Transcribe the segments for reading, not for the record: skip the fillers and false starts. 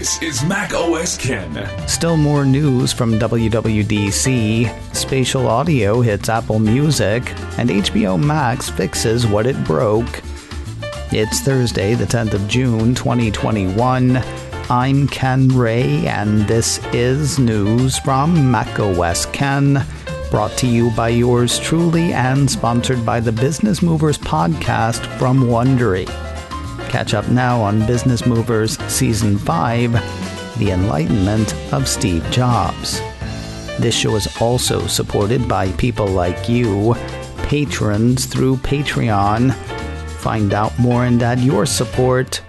This is Mac OS Ken. Still more news from WWDC. Spatial Audio hits Apple Music, and HBO Max fixes what it broke. It's Thursday, the 10th of June, 2021. I'm Ken Ray, and this is news from Mac OS Ken, brought to you by yours truly and sponsored by the Business Movers podcast from Wondery. Catch up now on Business Movers Season 5, The Enlightenment of Steve Jobs. This show is also supported by people like you, patrons through Patreon. Find out more and add your support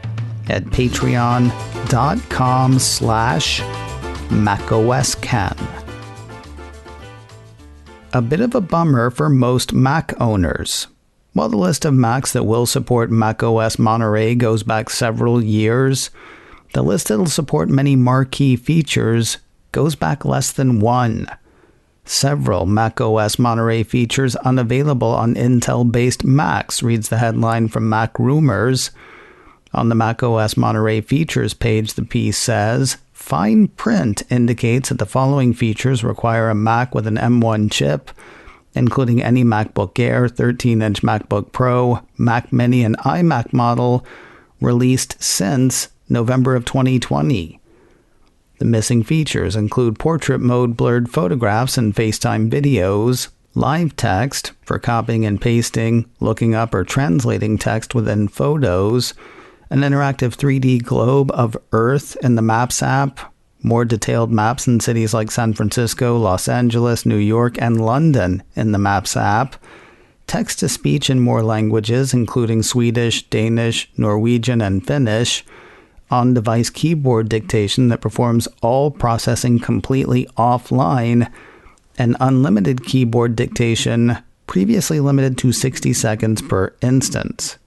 at patreon.com/MacOSCan. A bit of a bummer for most Mac owners. While the list of Macs that will support macOS Monterey goes back several years, the list that'll support many marquee features goes back less than one. Several macOS Monterey features unavailable on Intel-based Macs, reads the headline from Mac Rumors. On the macOS Monterey features page, the piece says, fine print indicates that the following features require a Mac with an M1 chip, including any MacBook Air, 13-inch MacBook Pro, Mac Mini, and iMac model released since November of 2020. The missing features include portrait mode blurred photographs and FaceTime videos, live text for copying and pasting, looking up or translating text within photos, an interactive 3D globe of Earth in the Maps app, more detailed maps in cities like San Francisco, Los Angeles, New York, and London in the Maps app, text-to-speech in more languages, including Swedish, Danish, Norwegian, and Finnish, on-device keyboard dictation that performs all processing completely offline, and unlimited keyboard dictation previously limited to 60 seconds per instance.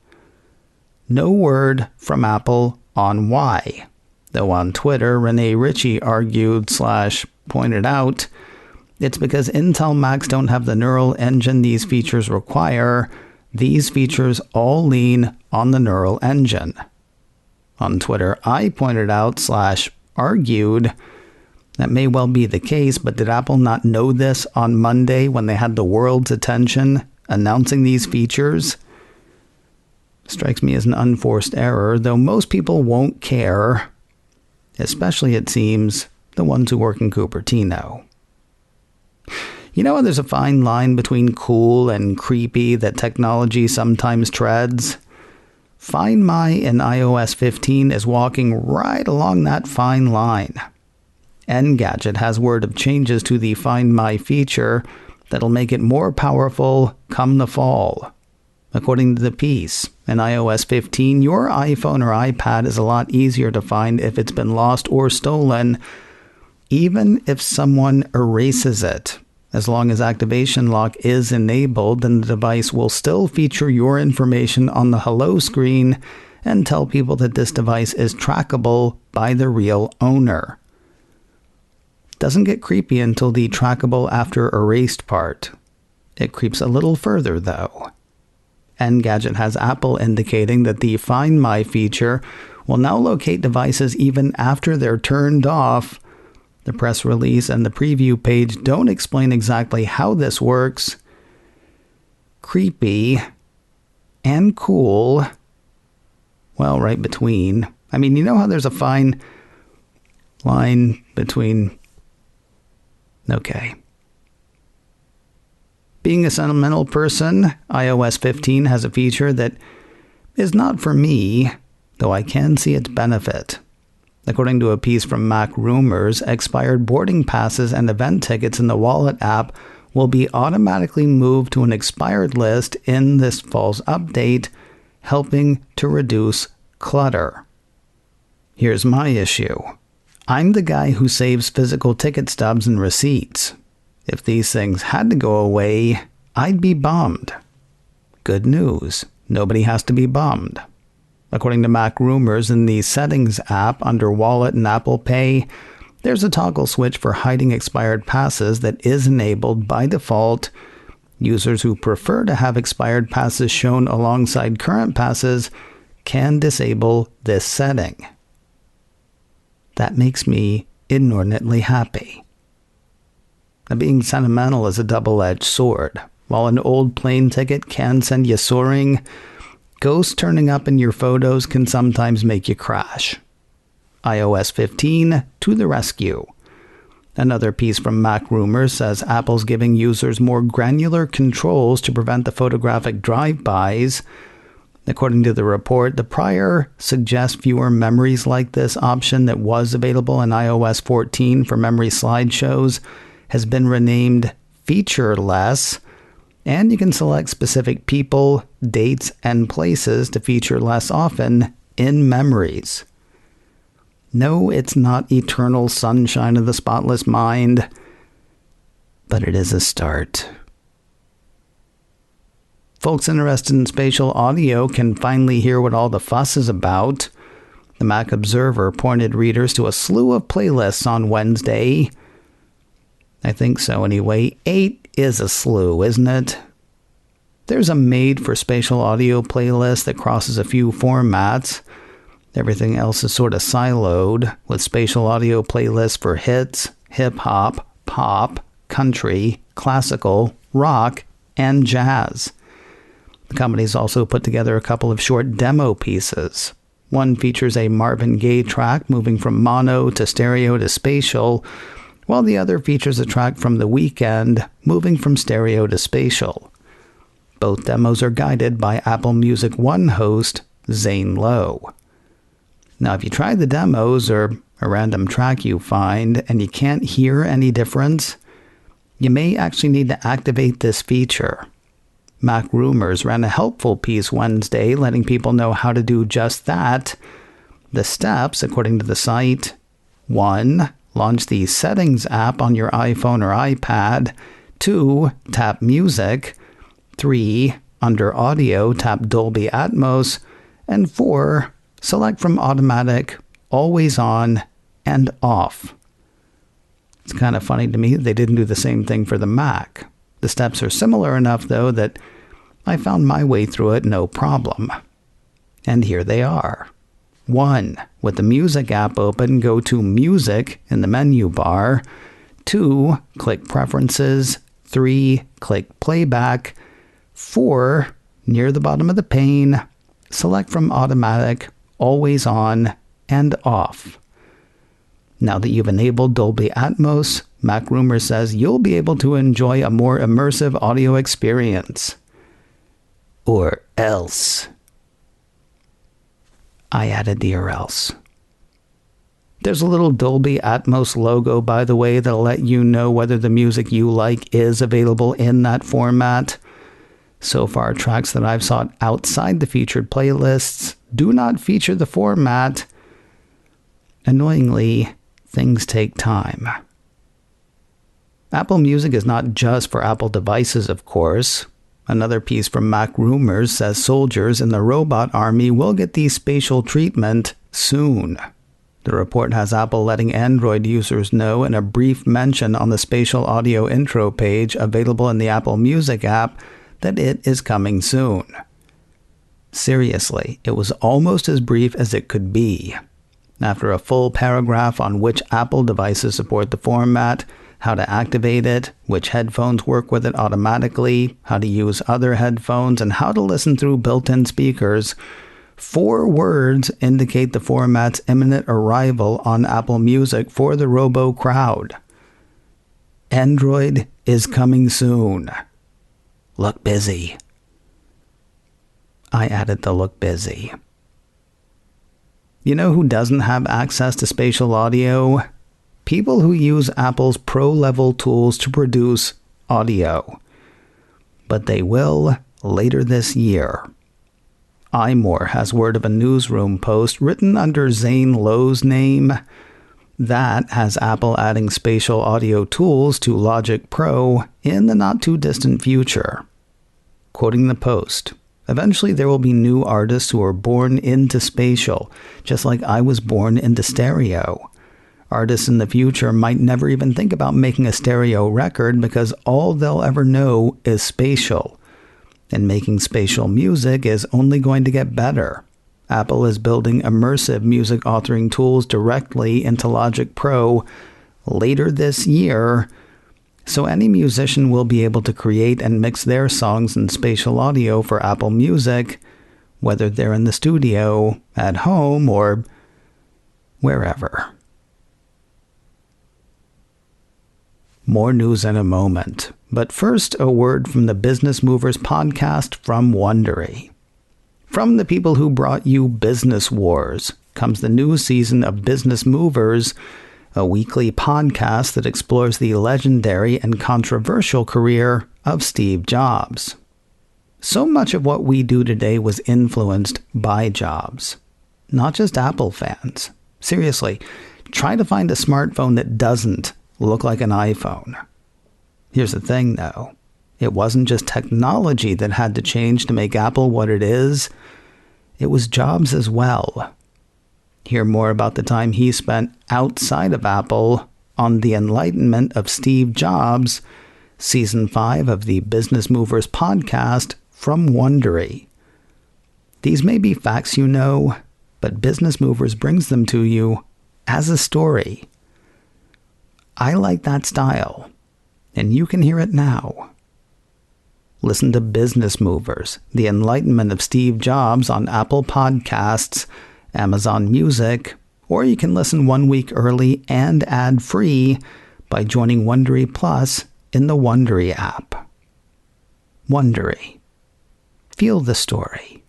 No word from Apple on why. Though on Twitter, Rene Ritchie argued/pointed out, it's because Intel Macs don't have the neural engine these features require. These features all lean on the neural engine. On Twitter, I pointed out/argued, that may well be the case, but did Apple not know this on Monday when they had the world's attention announcing these features? Strikes me as an unforced error, though most people won't care. Especially, it seems, the ones who work in Cupertino. You know how there's a fine line between cool and creepy that technology sometimes treads? Find My in iOS 15 is walking right along that fine line. Engadget has word of changes to the Find My feature that'll make it more powerful come the fall. According to the piece, in iOS 15, your iPhone or iPad is a lot easier to find if it's been lost or stolen, even if someone erases it. As long as activation lock is enabled, then the device will still feature your information on the hello screen and tell people that this device is trackable by the real owner. Doesn't get creepy until the trackable after erased part. It creeps a little further, though. Engadget has Apple indicating that the Find My feature will now locate devices even after they're turned off. The press release and the preview page don't explain exactly how this works. Creepy and cool. Well, right between. I mean, you know how there's a fine line between... Okay. Being a sentimental person, iOS 15 has a feature that is not for me, though I can see its benefit. According to a piece from Mac Rumors, expired boarding passes and event tickets in the Wallet app will be automatically moved to an expired list in this fall's update, helping to reduce clutter. Here's my issue. I'm the guy who saves physical ticket stubs and receipts. If these things had to go away, I'd be bummed. Good news, nobody has to be bummed. According to Mac Rumors, in the Settings app under Wallet and Apple Pay, there's a toggle switch for hiding expired passes that is enabled by default. Users who prefer to have expired passes shown alongside current passes can disable this setting. that makes me inordinately happy. Now, being sentimental is a double-edged sword. While an old plane ticket can send you soaring, ghosts turning up in your photos can sometimes make you crash. iOS 15 to the rescue. Another piece from Mac Rumors says Apple's giving users more granular controls to prevent the photographic drive-bys. According to the report, the prior suggest fewer memories like this option that was available in iOS 14 for memory slideshows has been renamed feature-less, and you can select specific people, dates, and places to feature less often in memories. No, it's not eternal sunshine of the spotless mind, but it is a start. Folks interested in spatial audio can finally hear what all the fuss is about. The Mac Observer pointed readers to a slew of playlists on Wednesday. I think so anyway. 8 is a slew, isn't it? There's a made-for-spatial audio playlist that crosses a few formats. Everything else is sort of siloed, with spatial audio playlists for hits, hip-hop, pop, country, classical, rock, and jazz. The company's also put together a couple of short demo pieces. One features a Marvin Gaye track moving from mono to stereo to spatial, while the other features a track from The Weeknd moving from stereo to spatial. Both demos are guided by Apple Music One host Zane Lowe. Now, if you try the demos or a random track you find and you can't hear any difference, you may actually need to activate this feature. Mac Rumors ran a helpful piece Wednesday letting people know how to do just that. The steps, according to the site: 1. Launch the Settings app on your iPhone or iPad. 2. Tap Music. 3. Under Audio, tap Dolby Atmos. And 4. Select from Automatic, Always On, and Off. It's kind of funny to me that they didn't do the same thing for the Mac. The steps are similar enough, though, that I found my way through it no problem. And here they are. 1. With the Music app open, go to Music in the menu bar. 2. Click Preferences. 3. Click Playback. 4. Near the bottom of the pane, select from Automatic, Always On, and Off. Now that you've enabled Dolby Atmos, Mac Rumors says you'll be able to enjoy a more immersive audio experience. Or else. I added the or else. There's a little Dolby Atmos logo, by the way, that'll let you know whether the music you like is available in that format. So far, tracks that I've sought outside the featured playlists do not feature the format. Annoyingly, things take time. Apple Music is not just for Apple devices, of course. Another piece from Mac Rumors says soldiers in the robot army will get the spatial treatment soon. The report has Apple letting Android users know in a brief mention on the spatial audio intro page available in the Apple Music app that it is coming soon. Seriously, it was almost as brief as it could be. After a full paragraph on which Apple devices support the format, how to activate it, which headphones work with it automatically, how to use other headphones, and how to listen through built-in speakers, 4 words indicate the format's imminent arrival on Apple Music for the robo crowd. Android is coming soon. Look busy. I added the look busy. You know who doesn't have access to spatial audio? People who use Apple's pro-level tools to produce audio. But they will later this year. iMore has word of a newsroom post written under Zane Lowe's name. That has Apple adding spatial audio tools to Logic Pro in the not-too-distant future. Quoting the post, "Eventually there will be new artists who are born into spatial, just like I was born into stereo. Artists in the future might never even think about making a stereo record because all they'll ever know is spatial. And making spatial music is only going to get better. Apple is building immersive music authoring tools directly into Logic Pro later this year, so any musician will be able to create and mix their songs in spatial audio for Apple Music, whether they're in the studio, at home, or wherever. More news in a moment, but first a word from the Business Movers podcast from Wondery. From the people who brought you Business Wars comes the new season of Business Movers, a weekly podcast that explores the legendary and controversial career of Steve Jobs. So much of what we do today was influenced by Jobs, not just Apple fans. Seriously, try to find a smartphone that doesn't look like an iPhone. Here's the thing, though. It wasn't just technology that had to change to make Apple what it is. It was Jobs as well. Hear more about the time he spent outside of Apple on The Enlightenment of Steve Jobs, Season 5 of the Business Movers podcast from Wondery. These may be facts you know, but Business Movers brings them to you as a story. I like that style, and you can hear it now. Listen to Business Movers, The Enlightenment of Steve Jobs on Apple Podcasts, Amazon Music, or you can listen 1 week early and ad-free by joining Wondery Plus in the Wondery app. Wondery. Feel the story.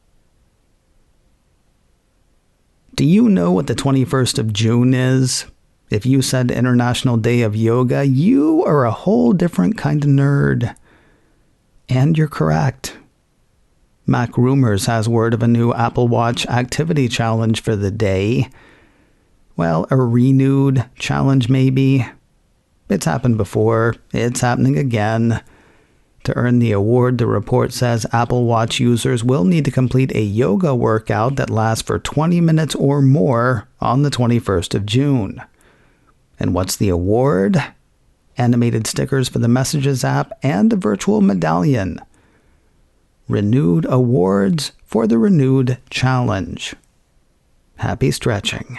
Do you know what the 21st of June is? If you said International Day of Yoga, you are a whole different kind of nerd. And you're correct. Mac Rumors has word of a new Apple Watch activity challenge for the day. Well, a renewed challenge maybe. It's happened before. It's happening again. To earn the award, the report says Apple Watch users will need to complete a yoga workout that lasts for 20 minutes or more on the 21st of June. And what's the award? Animated stickers for the Messages app and a virtual medallion. Renewed awards for the renewed challenge. Happy stretching.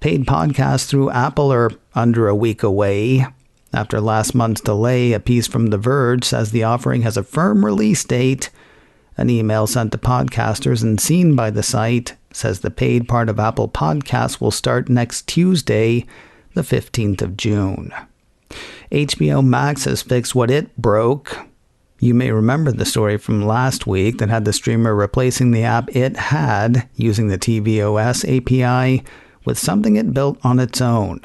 Paid podcasts through Apple are under a week away. After last month's delay, a piece from The Verge says the offering has a firm release date. An email sent to podcasters and seen by the site says the paid part of Apple Podcasts will start next Tuesday, the 15th of June. HBO Max has fixed what it broke. You may remember the story from last week that had the streamer replacing the app it had using the tvOS API with something it built on its own.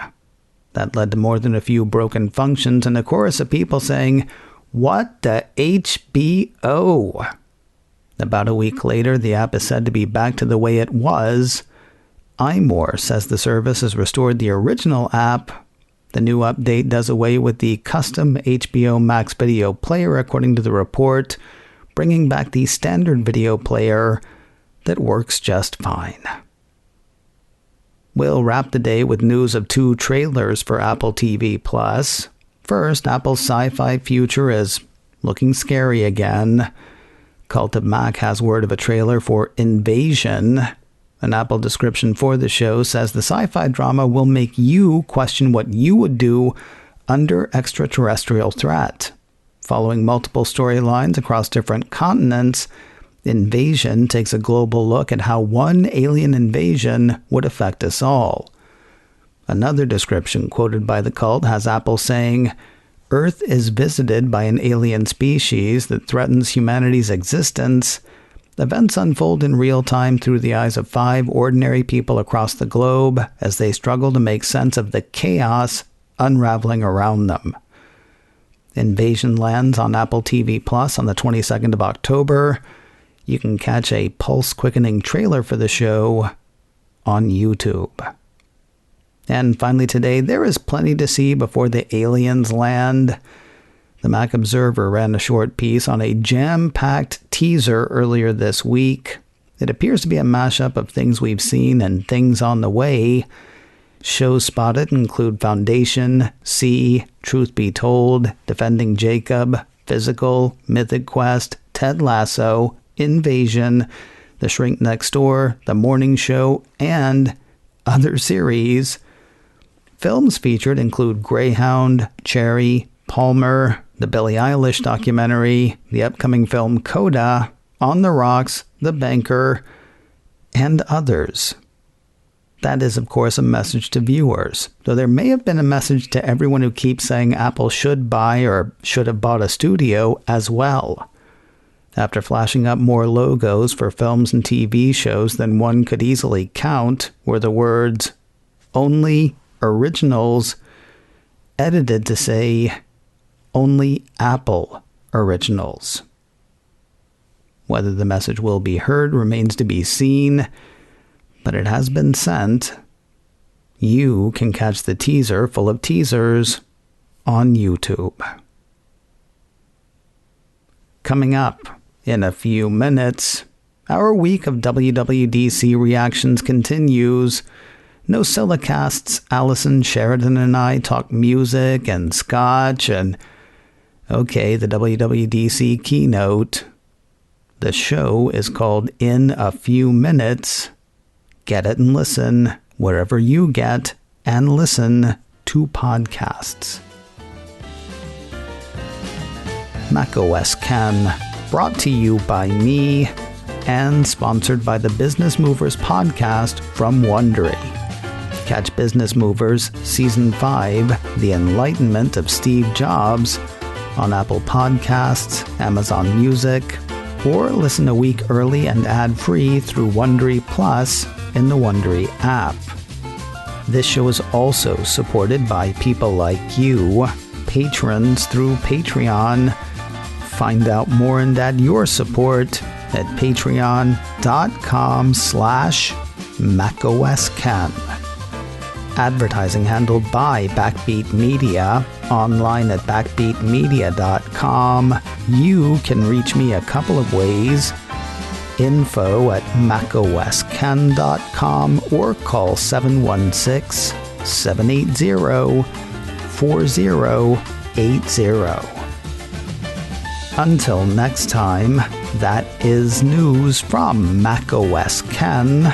That led to more than a few broken functions and a chorus of people saying, "What the HBO?" About a week later, the app is said to be back to the way it was. iMore says the service has restored the original app. The new update does away with the custom HBO Max video player, according to the report, bringing back the standard video player that works just fine. We'll wrap the day with news of 2 trailers for Apple TV+. First, Apple's sci-fi future is looking scary again. Cult of Mac has word of a trailer for Invasion. An Apple description for the show says the sci-fi drama will make you question what you would do under extraterrestrial threat. Following multiple storylines across different continents, Invasion takes a global look at how one alien invasion would affect us all. Another description quoted by the cult has Apple saying, "Earth is visited by an alien species that threatens humanity's existence. Events unfold in real time through the eyes of 5 ordinary people across the globe as they struggle to make sense of the chaos unraveling around them." Invasion lands on Apple TV Plus on the 22nd of October. You can catch a pulse-quickening trailer for the show on YouTube. And finally today, there is plenty to see before the aliens land. The Mac Observer ran a short piece on a jam-packed teaser earlier this week. It appears to be a mashup of things we've seen and things on the way. Shows spotted include Foundation, See, Truth Be Told, Defending Jacob, Physical, Mythic Quest, Ted Lasso, Invasion, The Shrink Next Door, The Morning Show, and other series. Films featured include Greyhound, Cherry, Palmer, the Billie Eilish documentary, the upcoming film Coda, On the Rocks, The Banker, and others. That is, of course, a message to viewers, though there may have been a message to everyone who keeps saying Apple should buy or should have bought a studio as well. After flashing up more logos for films and TV shows than one could easily count were the words, "Only Originals," edited to say, "Only Apple Originals." Whether the message will be heard remains to be seen, but it has been sent. You can catch the teaser full of teasers on YouTube. Coming up in a few minutes, our week of WWDC reactions continues. No Silicasts, Allison, Sheridan, and I talk music and scotch and, okay, the WWDC keynote. The show is called In a Few Minutes. Get it and listen wherever you get and listen to podcasts. macOS Ken, brought to you by me and sponsored by the Business Movers podcast from Wondery. Catch Business Movers Season 5, The Enlightenment of Steve Jobs, on Apple Podcasts, Amazon Music, or listen a week early and ad-free through Wondery Plus in the Wondery app. This show is also supported by people like you, patrons through Patreon. Find out more and add your support at patreon.com/macosken. Advertising handled by Backbeat Media, online at backbeatmedia.com. You can reach me a couple of ways. Info at macosken.com or call 716-780-4080. Until next time, that is news from macOS Ken.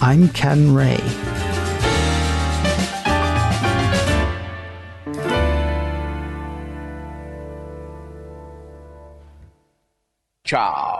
I'm Ken Ray. Ciao.